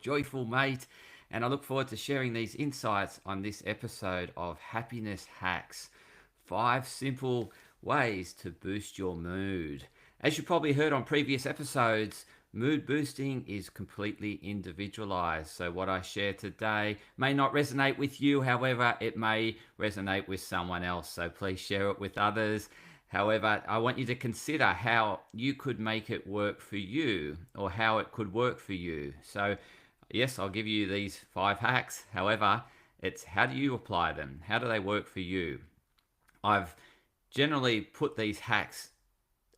joyful mate, and I look forward to sharing these insights on this episode of Happiness Hacks, 5 simple ways to boost your mood. As you probably heard on previous episodes, mood boosting is completely individualized. So, what I share today may not resonate with you, however, it may resonate with someone else. So, please share it with others. However, I want you to consider how you could make it work for you or how it could work for you. So, yes, I'll give you these 5 hacks. However, it's how do you apply them? How do they work for you? I've generally put these hacks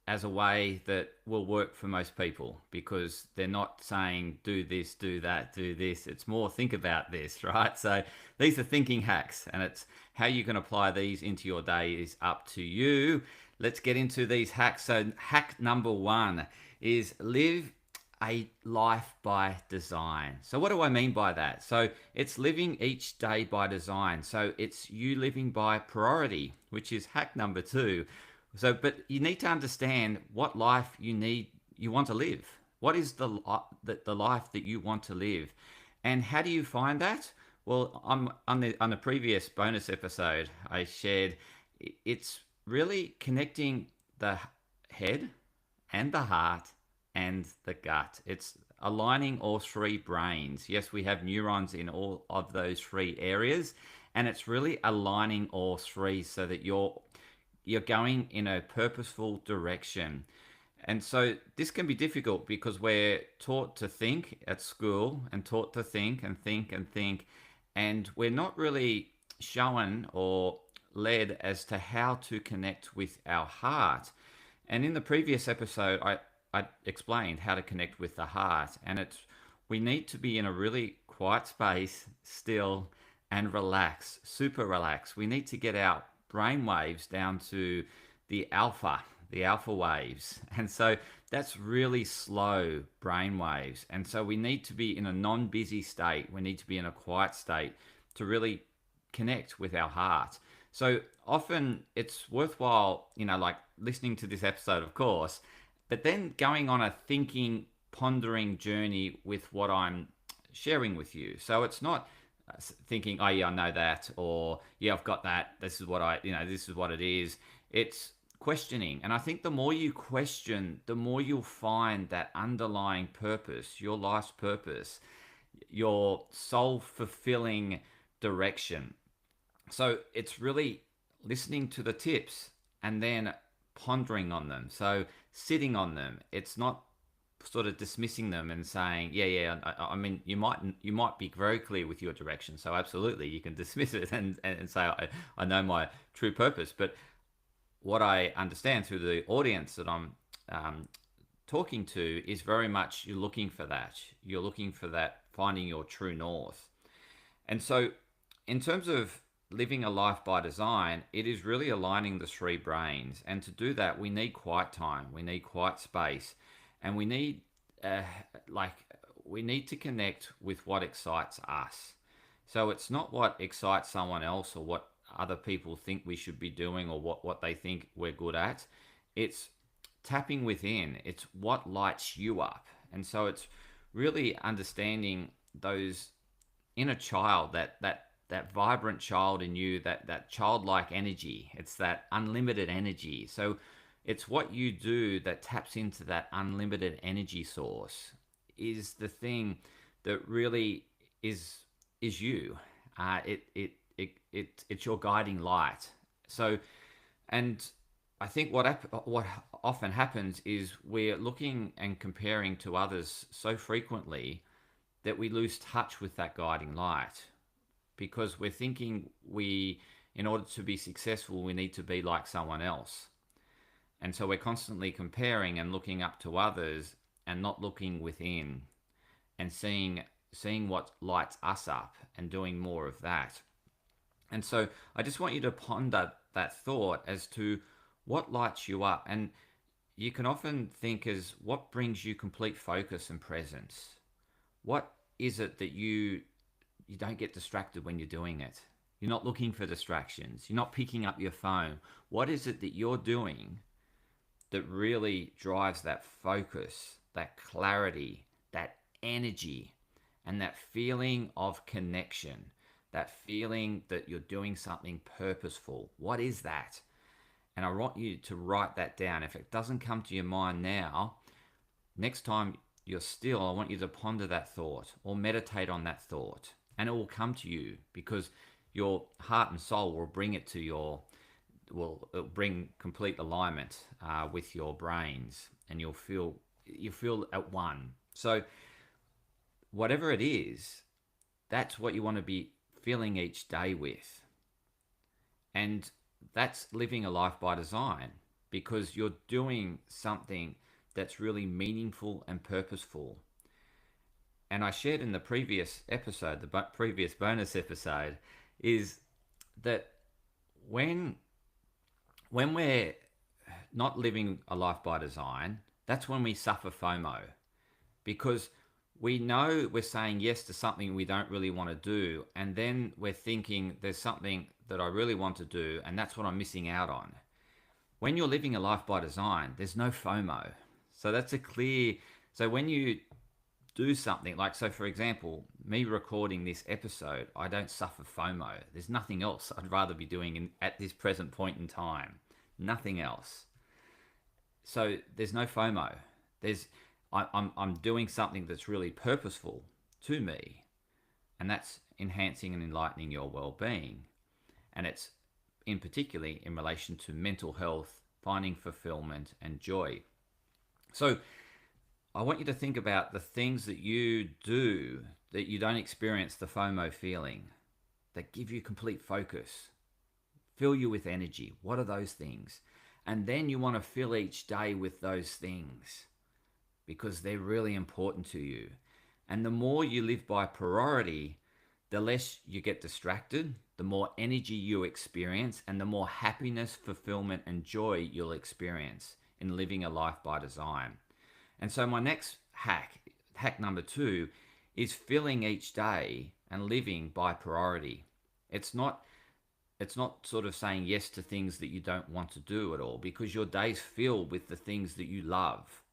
as a way that will work for most people because they're not saying do this, do that, do this. It's more think about this, right? So these are thinking hacks, and it's how you can apply these into your day is up to you. Let's get into these hacks. So, hack number 1 is live a life by design. So, what do I mean by that? So, it's living each day by design. So, it's you living by priority, which is hack number 2. So, but you need to understand what life you want to live. What is the life that you want to live, and how do you find that? Well, on the previous bonus episode, I shared it's really connecting the head and the heart and the gut. It's aligning all 3 brains. Yes, we have neurons in all of those 3 areas, and it's really aligning all 3 so that you're going in a purposeful direction. And so this can be difficult because we're taught to think at school and taught to think and think and think, and we're not really shown or led as to how to connect with our heart. And in the previous episode, I explained how to connect with the heart, and it's we need to be in a really quiet space, still, and relax, super relax. We need to get our brain waves down to the alpha waves. And so that's really slow brain waves. And so we need to be in a non busy state. We need to be in a quiet state to really connect with our heart. So often it's worthwhile, like listening to this episode, of course, but then going on a thinking, pondering journey with what I'm sharing with you. So it's not thinking, oh yeah, I know that, or yeah, I've got that. This is what this is what it is. It's questioning. And I think the more you question, the more you'll find that underlying purpose, your life's purpose, your soul fulfilling direction. So it's really listening to the tips and then pondering on them. So sitting on them. It's not sort of dismissing them and saying, yeah. I mean, you might be very clear with your direction. So absolutely, you can dismiss it and say, I know my true purpose. But what I understand through the audience that I'm talking to is very much you're looking for that. You're looking for that, finding your true north. And so, in terms of living a life by design, it is really aligning the 3 brains. And to do that, we need quiet time, we need quiet space, and we need uh, like we need to connect with what excites us. So it's not what excites someone else or what other people think we should be doing or what they think we're good at. It's tapping within. It's what lights you up. And so it's really understanding those inner child, that vibrant child in you, that childlike energy. It's that unlimited energy. So it's what you do that taps into that unlimited energy source is the thing that really is you. It's your guiding light. So, and I think what often happens is we're looking and comparing to others so frequently that we lose touch with that guiding light because we're thinking in order to be successful, we need to be like someone else. And so we're constantly comparing and looking up to others and not looking within and seeing what lights us up and doing more of that. And so I just want you to ponder that thought as to what lights you up. And you can often think as what brings you complete focus and presence. What is it that you don't get distracted when you're doing it? You're not looking for distractions. You're not picking up your phone. What is it that you're doing that really drives that focus, that clarity, that energy? and that feeling of connection, that feeling that you're doing something purposeful. What is that? And I want you to write that down. If it doesn't come to your mind now, next time you're still, I want you to ponder that thought or meditate on that thought, and it will come to you because your heart and soul will bring it to your, will bring complete alignment with your brains, and you feel at one. So whatever it is, that's what you want to be filling each day with, and that's living a life by design because you're doing something that's really meaningful and purposeful. And I shared in the previous episode, the previous bonus episode, is that when we're not living a life by design, that's when we suffer FOMO because we know we're saying yes to something we don't really want to do, and then we're thinking there's something that I really want to do, and that's what I'm missing out on. When you're living a life by design, there's no FOMO. So that's a clear. So when you do something like, so for example, me recording this episode, I don't suffer FOMO. There's nothing else I'd rather be doing at this present point in time. Nothing else. So there's no FOMO. I'm doing something that's really purposeful to me, and that's enhancing and enlightening your well-being. And it's in particularly in relation to mental health, finding fulfillment and joy. So I want you to think about the things that you do that you don't experience the FOMO feeling, that give you complete focus, fill you with energy. What are those things? And then you want to fill each day with those things because they're really important to you. And the more you live by priority, the less you get distracted, the more energy you experience, and the more happiness, fulfillment, and joy you'll experience in living a life by design. And so my next hack number 2, is filling each day and living by priority. It's not sort of saying yes to things that you don't want to do at all, because your day's filled with the things that you love.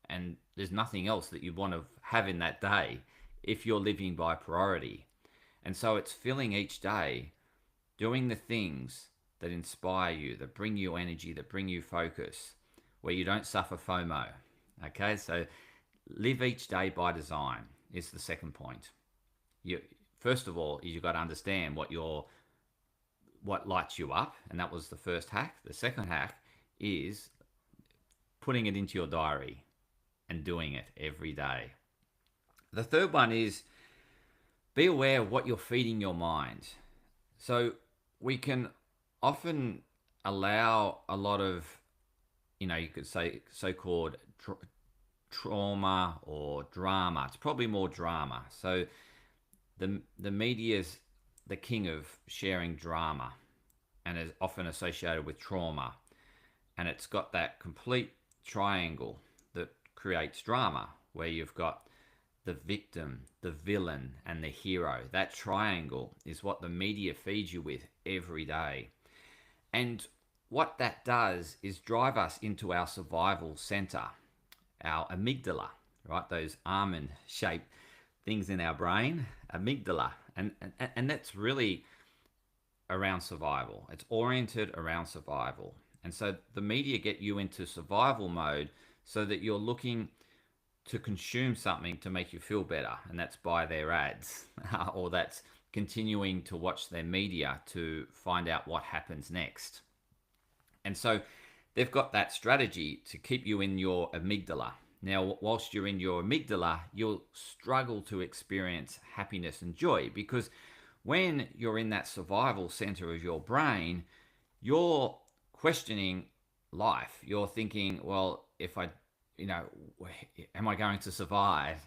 And there's nothing else that you want to have in that day if you're living by priority. And so it's filling each day, doing the things that inspire you, that bring you energy, that bring you focus, where you don't suffer FOMO. Okay, so live each day by design is the second point. First of all, you've got to understand what lights you up, and that was the first hack. The second hack is putting it into your diary and doing it every day. The third one is be aware of what you're feeding your mind. So we can often allow a lot of, you could say so-called trauma or drama. It's probably more drama. So the media's the king of sharing drama and is often associated with trauma. And it's got that complete triangle that creates drama, where you've got the victim, the villain, and the hero. That triangle is what the media feeds you with every day. And what that does is drive us into our survival center, our amygdala, right? Those almond-shaped things in our brain, amygdala. And that's really around survival. It's oriented around survival. And so the media get you into survival mode so that you're looking to consume something to make you feel better. And that's by their ads, or that's continuing to watch their media to find out what happens next. And so they've got that strategy to keep you in your amygdala. Now, whilst you're in your amygdala, you'll struggle to experience happiness and joy, because when you're in that survival center of your brain, you're questioning life. You're thinking, well, if I, am I going to survive?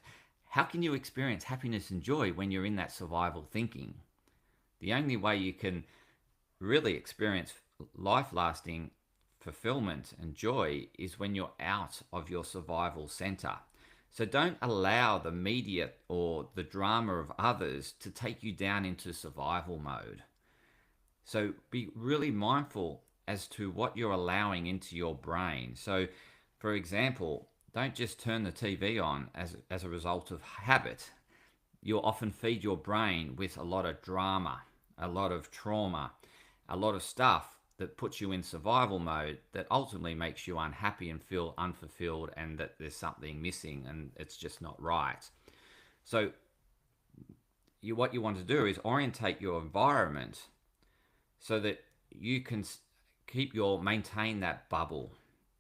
How can you experience happiness and joy when you're in that survival thinking? The only way you can really experience life-lasting fulfillment and joy is when you're out of your survival center. So don't allow the media or the drama of others to take you down into survival mode. So be really mindful as to what you're allowing into your brain. So, for example, don't just turn the TV on as a result of habit. you'll often feed your brain with a lot of drama, a lot of trauma, a lot of stuff that puts you in survival mode that ultimately makes you unhappy and feel unfulfilled and that there's something missing and it's just not right. So what you want to do is orientate your environment so that you can maintain that bubble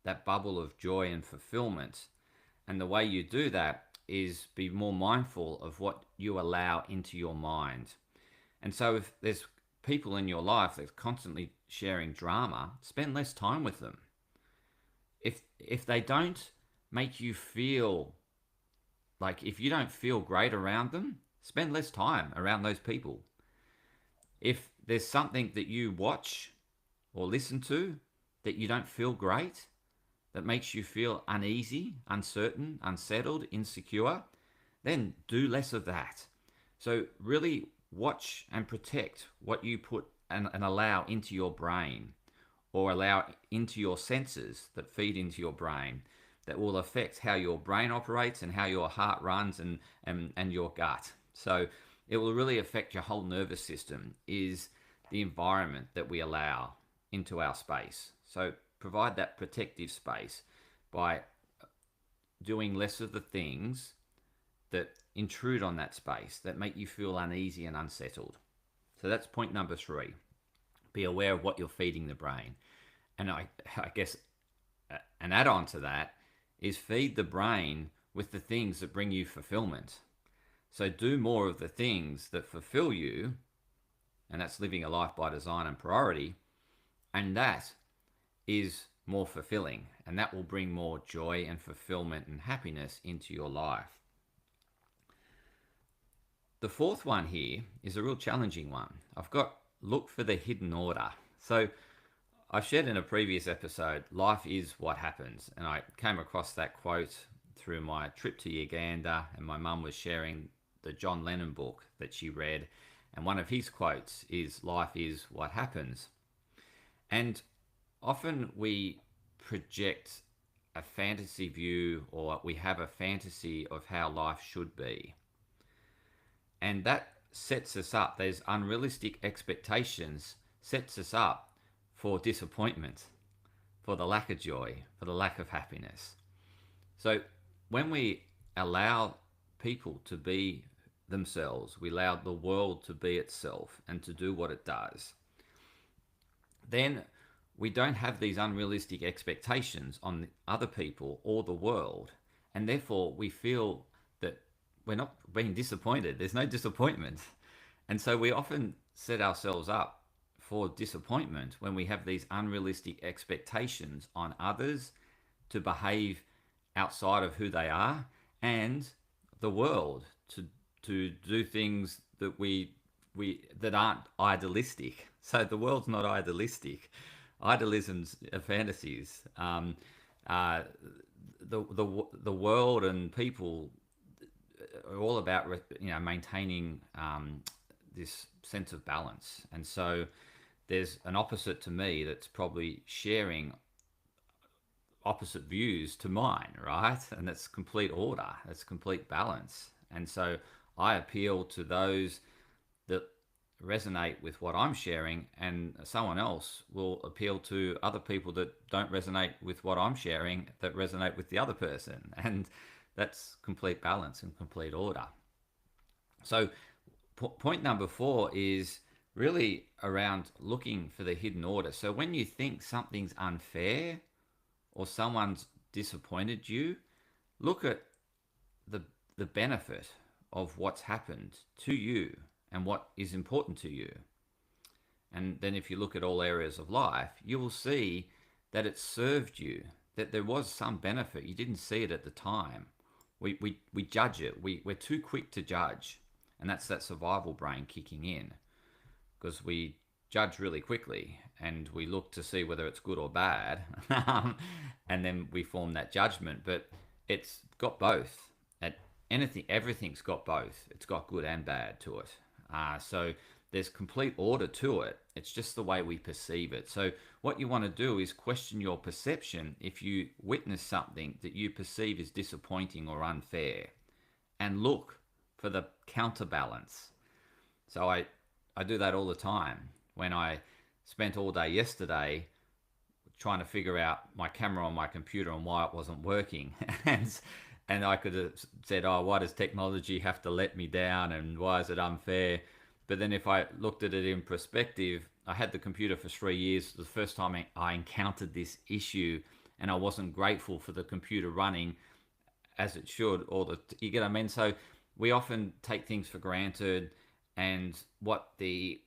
of joy and fulfillment. And the way you do that is be more mindful of what you allow into your mind. And so if there's people in your life that's constantly sharing drama, spend less time with them. If they don't make you feel like, if you don't feel great around them, spend less time around those people. If there's something that you watch or listen to that you don't feel great, that makes you feel uneasy, uncertain, unsettled, insecure, then do less of that. So really watch and protect what you put and allow into your brain, or allow into your senses that feed into your brain, that will affect how your brain operates and how your heart runs and your gut. So it will really affect your whole nervous system, is the environment that we allow into our space. So provide that protective space by doing less of the things that intrude on that space, that make you feel uneasy and unsettled. So that's point number 3. Be aware of what you're feeding the brain. And I guess an add-on to that is feed the brain with the things that bring you fulfillment. So do more of the things that fulfill you, and that's living a life by design and priority, and that is more fulfilling, and that will bring more joy and fulfillment and happiness into your life. The 4th one here is a real challenging one. I've got look for the hidden order. So I've shared in a previous episode, life is what happens. And I came across that quote through my trip to Uganda, and my mum was sharing the John Lennon book that she read. And one of his quotes is, life is what happens. And often we project a fantasy view, or we have a fantasy of how life should be. And that sets us up, those unrealistic expectations sets us up for disappointment, for the lack of joy, for the lack of happiness. So when we allow people to be themselves, we allow the world to be itself and to do what it does, then we don't have these unrealistic expectations on other people or the world. And therefore we feel that we're not being disappointed. There's no disappointment. And so we often set ourselves up for disappointment when we have these unrealistic expectations on others to behave outside of who they are, and the world to do things that we that aren't idealistic. So the world's not idealistic. Idealism's fantasies. The world and people are all about maintaining this sense of balance. And so there's an opposite to me that's probably sharing opposite views to mine, right? And that's complete order, that's complete balance. And so I appeal to those that resonate with what I'm sharing, and someone else will appeal to other people that don't resonate with what I'm sharing, that resonate with the other person. And that's complete balance and complete order. So point number 4 is really around looking for the hidden order. So when you think something's unfair or someone's disappointed you, look at the benefit of what's happened to you and what is important to you. And then if you look at all areas of life, you will see that it served you, that there was some benefit. You didn't see it at the time. We judge it. We're too quick to judge. And that's that survival brain kicking in, because we judge really quickly and we look to see whether it's good or bad. And then we form that judgment. But it's got both. Everything's got both. It's got good and bad to it. So there's complete order to it. It's just the way we perceive it. So what you want to do is question your perception if you witness something that you perceive as disappointing or unfair, and look for the counterbalance. So I do that all the time. When I spent all day yesterday trying to figure out my camera on my computer and why it wasn't working, and I could have said, "Oh, why does technology have to let me down, and why is it unfair?" But then if I looked at it in perspective, I had the computer for 3 years. The first time I encountered this issue, and I wasn't grateful for the computer running as it should. Or you get what I mean. So we often take things for granted, and what the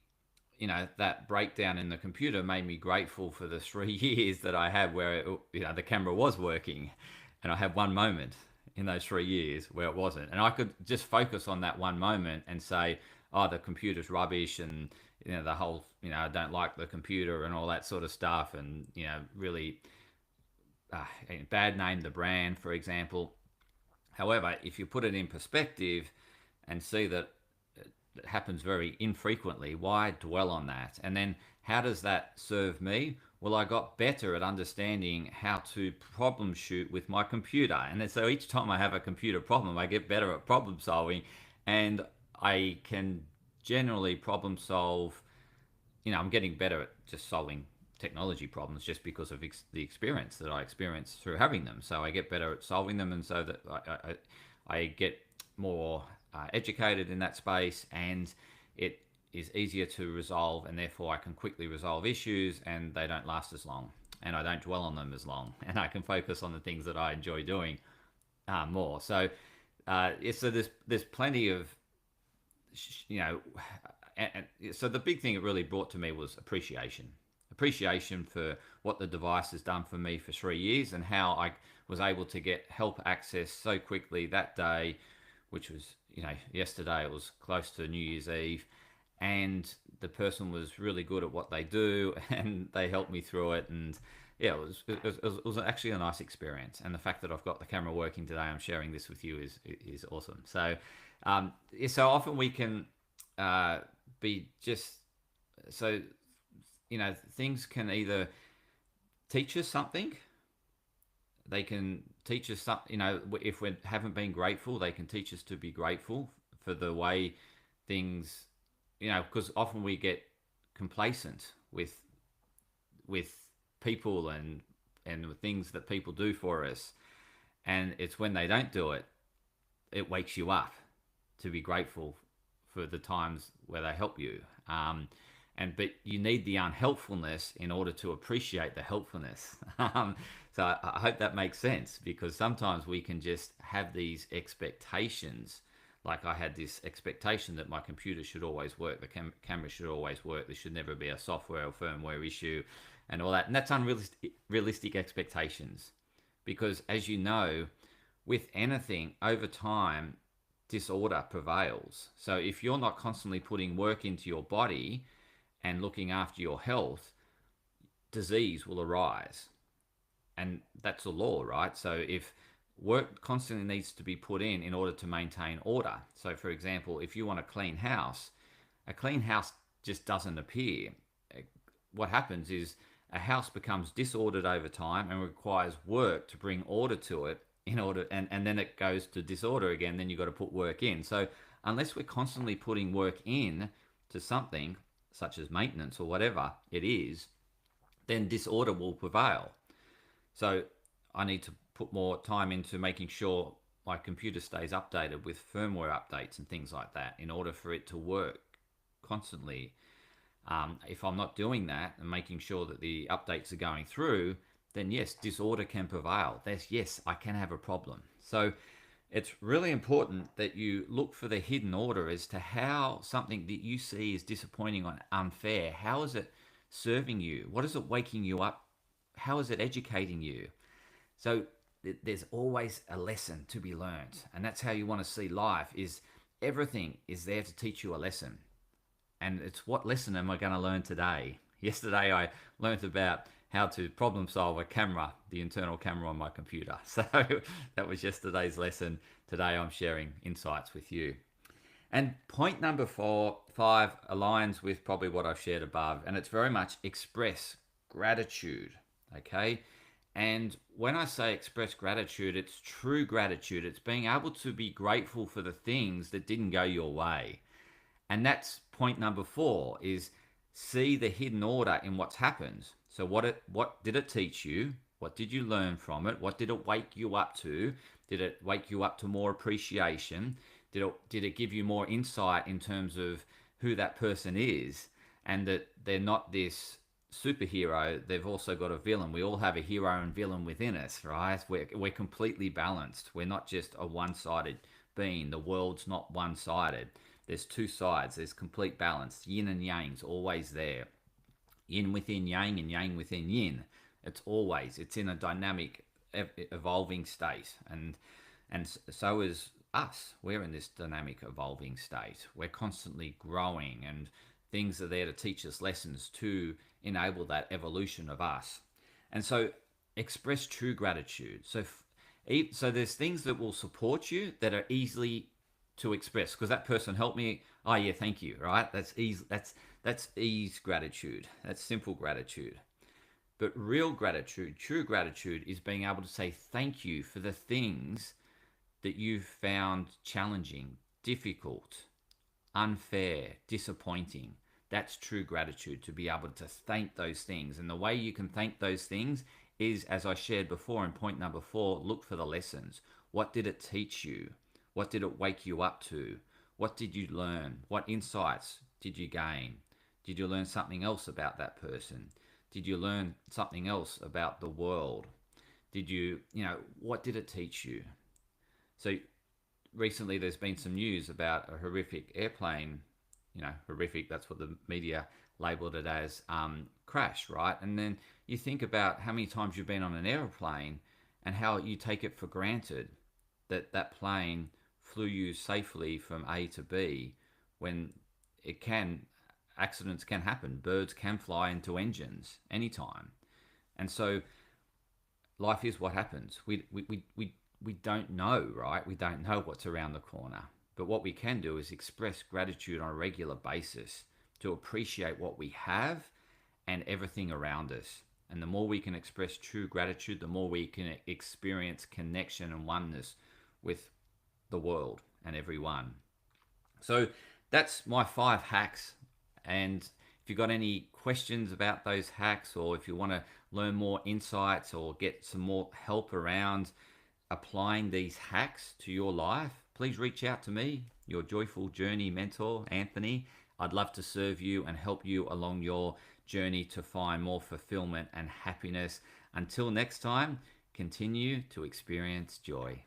that breakdown in the computer made me grateful for the 3 years that I had where the camera was working, and I had one moment in those 3 years where it wasn't, and I could just focus on that one moment and say, "Oh, the computer's rubbish," and the whole I don't like the computer and all that sort of stuff, and really bad name the brand, for example. However, if you put it in perspective and see that it happens very infrequently, why dwell on that? And then how does that serve me? Well, I got better at understanding how to problem shoot with my computer. And then, so each time I have a computer problem, I get better at problem solving, and I can generally problem solve. I'm getting better at just solving technology problems just because of the experience that I experience through having them. So I get better at solving them, and so that I get more educated in that space, and it is easier to resolve, and therefore I can quickly resolve issues, and they don't last as long, and I don't dwell on them as long, and I can focus on the things that I enjoy doing more. So so there's plenty of so the big thing it really brought to me was appreciation for what the device has done for me for 3 years, and how I was able to get help access so quickly that day, which was yesterday. It was close to New Year's Eve, and the person was really good at what they do, and they helped me through it. And yeah, it was actually a nice experience. And the fact that I've got the camera working today, I'm sharing this with you, is awesome. So so often we can be just so things can either teach us something. They can teach us something. If we haven't been grateful, they can teach us to be grateful for the way things. Because often we get complacent with people and the things that people do for us, and it's when they don't do it, it wakes you up to be grateful for the times where they help you. But you need the unhelpfulness in order to appreciate the helpfulness. So I hope that makes sense, because sometimes we can just have these expectations. Like I had this expectation that my computer should always work, the camera should always work, there should never be a software or firmware issue, and all that. And that's unrealistic expectations, because as you know, with anything over time, disorder prevails. So if you're not constantly putting work into your body and looking after your health, disease will arise. And that's a law, right? So if work constantly needs to be put in order to maintain order. So for example, if you want a clean house just doesn't appear. What happens is a house becomes disordered over time and requires work to bring order to it, and then it goes to disorder again. Then you've got to put work in. So unless we're constantly putting work in to something, such as maintenance or whatever it is, then disorder will prevail. So I need to put more time into making sure my computer stays updated with firmware updates and things like that in order for it to work constantly. If I'm not doing that and making sure that the updates are going through, then yes, disorder can prevail. Yes, I can have a problem. So it's really important that you look for the hidden order as to how something that you see is disappointing or unfair, how is it serving you? What is it waking you up? How is it educating you? So there's always a lesson to be learned. And that's how you want to see life, is everything is there to teach you a lesson. And it's, what lesson am I going to learn today? Yesterday I learned about how to problem solve a camera, the internal camera on my computer. So that was yesterday's lesson. Today I'm sharing insights with you. And point number 5 aligns with probably what I've shared above, and it's very much express gratitude, okay? And when I say express gratitude, it's true gratitude. It's being able to be grateful for the things that didn't go your way. And that's point number 4 is see the hidden order in what's happened. So what did it teach you? What did you learn from it? What did it wake you up to? Did it wake you up to more appreciation? Did it give you more insight in terms of who that person is, and that they're not this superhero, they've also got a villain. We all have a hero and villain within us, right? We're completely balanced. We're not just a one-sided being. The world's not one-sided. There's two sides. There's complete balance. Yin and yang's always there. Yin within yang and yang within yin. It's in a dynamic, evolving state, and so is us. We're in this dynamic, evolving state. We're constantly growing, and things are there to teach us lessons to enable that evolution of us. And so, express true gratitude. So there's things that will support you that are easily to express because that person helped me. Oh yeah, thank you. Right? That's ease. That's ease gratitude. That's simple gratitude. But real gratitude, true gratitude, is being able to say thank you for the things that you've found challenging, difficult, unfair, disappointing. That's true gratitude, to be able to thank those things. And the way you can thank those things is, as I shared before in point number 4, look for the lessons. What did it teach you? What did it wake you up to? What did you learn? What insights did you gain? Did you learn something else about that person? Did you learn something else about the world? What did it teach you? So recently there's been some news about a horrific airplane, horrific, that's what the media labeled it as, crash, right? And then you think about how many times you've been on an airplane and how you take it for granted that that plane flew you safely from A to B, when accidents can happen. Birds can fly into engines anytime. And so life is what happens. We don't know, right? We don't know what's around the corner. But what we can do is express gratitude on a regular basis to appreciate what we have and everything around us. And the more we can express true gratitude, the more we can experience connection and oneness with the world and everyone. So that's my 5 hacks. And if you've got any questions about those hacks, or if you want to learn more insights or get some more help around applying these hacks to your life, please reach out to me, your Joyful Journey mentor, Anthony. I'd love to serve you and help you along your journey to find more fulfillment and happiness. Until next time, continue to experience joy.